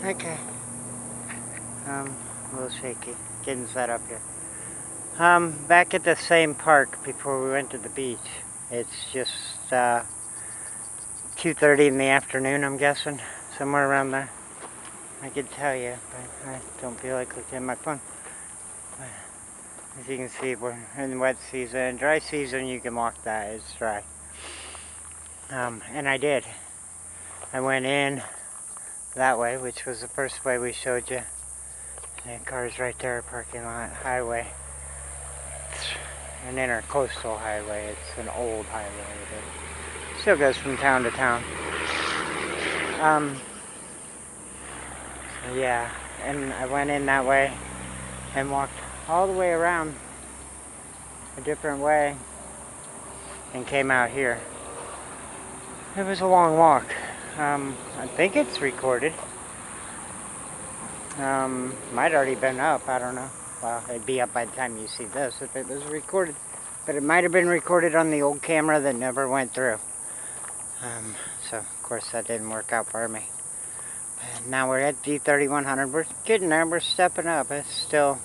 Okay. A little shaky. Getting set up here. Back at the same park before we went to the beach. It's just 2:30 in the afternoon, I'm guessing. Somewhere around there. I could tell you, but I don't feel like looking at my phone. But as you can see, we're in wet season. Dry season, you can walk that. It's dry. And I did. I went in that way, which was the first way we showed you. The car's right there, parking lot, highway. It's an intercoastal highway. It's an old highway, but still goes from town to town. So yeah, and I went in that way and walked all the way around a different way and came out here. It was a long walk. I think it's recorded. Might already been up, I don't know. Well, it'd be up by the time you see this if it was recorded. But it might have been recorded on the old camera that never went through. So, of course, that didn't work out for me. And now we're at D3100. We're getting there. We're stepping up. It's still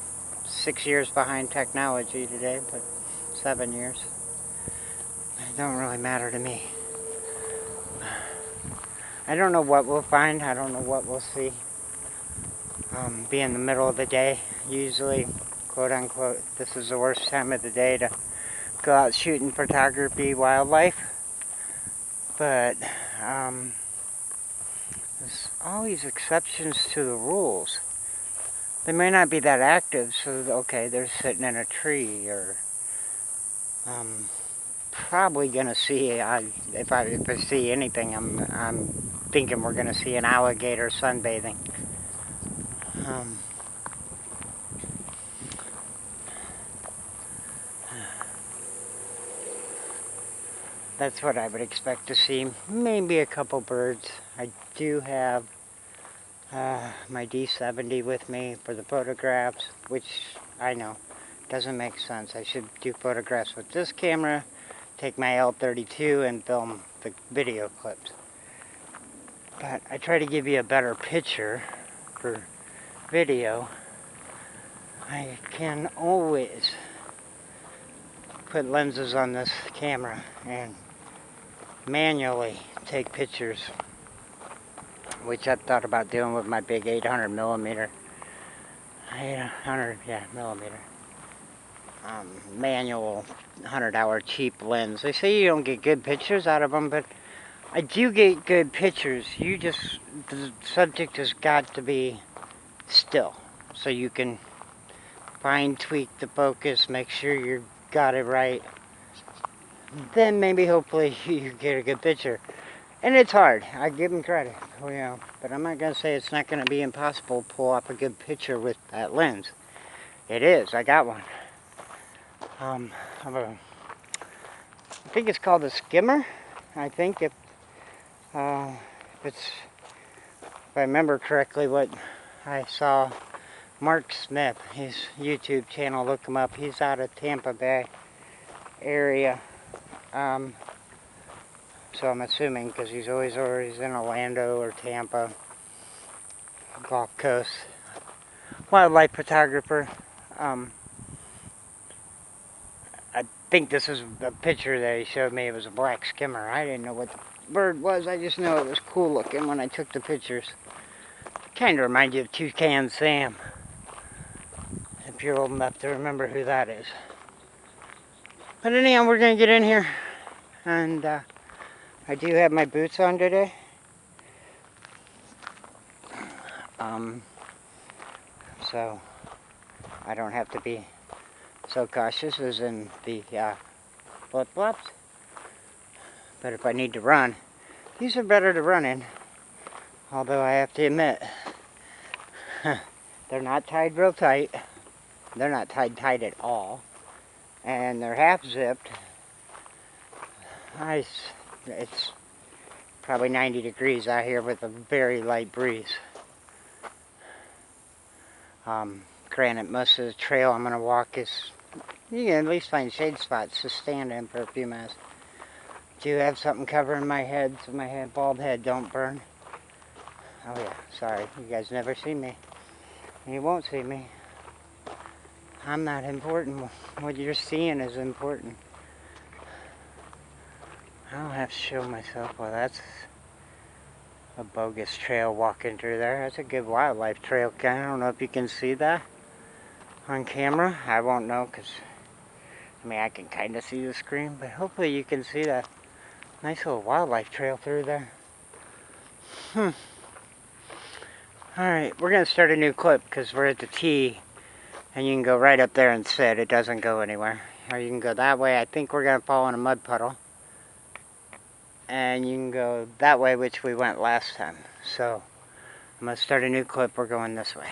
6 years behind technology today, but 7 years. It don't really matter to me. I don't know what we'll find. I don't know what we'll see. Be in the middle of the day. Usually, quote unquote, this is the worst time of the day to go out shooting photography wildlife. But there's always exceptions to the rules. They may not be that active, so okay, they're sitting in a tree, or probably gonna see. If I see anything, I'm thinking we're gonna see an alligator sunbathing. That's what I would expect to see. Maybe a couple birds. I do have my D70 with me for the photographs, which I know doesn't make sense. I should do photographs with this camera, take my L32 and film the video clips. But I try to give you a better picture for video. I can always put lenses on this camera and manually take pictures, which I've thought about doing with my big 800 millimeter manual 100-hour cheap lens. They say you don't get good pictures out of them, but I do get good pictures. The subject has got to be still, so you can fine tweak the focus, make sure you got it right. Then maybe hopefully you get a good picture. And it's hard. I give them credit, but I'm not going to say it's not going to be impossible to pull off a good picture with that lens. It is. I got one. I think it's called a skimmer. I think if I remember correctly what I saw, Mark Smith, his YouTube channel, look him up. He's out of Tampa Bay area. So I'm assuming, because he's always in Orlando or Tampa, Gulf Coast, wildlife photographer. I think this is the picture that he showed me. It was a black skimmer. I didn't know what the bird was. I just know it was cool looking when I took the pictures. Kind of reminds you of Toucan Sam, if you're old enough to remember who that is. But anyhow, we're going to get in here, and I do have my boots on today. So I don't have to be so cautious as in the flip-flops. But if I need to run, these are better to run in. Although I have to admit, they're not tied real tight. They're not tied tight at all. And they're half zipped. It's probably 90 degrees out here with a very light breeze. Granted, most of the trail I'm going to walk is, you can at least find shade spots to stand in for a few minutes. Do have something covering my head so my bald head don't burn. Oh yeah, sorry. You guys never see me. You won't see me. I'm not important. What you're seeing is important. I don't have to show myself. Well, that's a bogus trail walking through there. That's a good wildlife trail. I don't know if you can see that on camera. I won't know because, I mean, I can kind of see the screen, but hopefully you can see that nice little wildlife trail through there. Alright, we're going to start a new clip because we're at the T, and you can go right up there and sit. It doesn't go anywhere. Or you can go that way. I think we're going to fall in a mud puddle. And you can go that way, which we went last time. So, I'm going to start a new clip. We're going this way.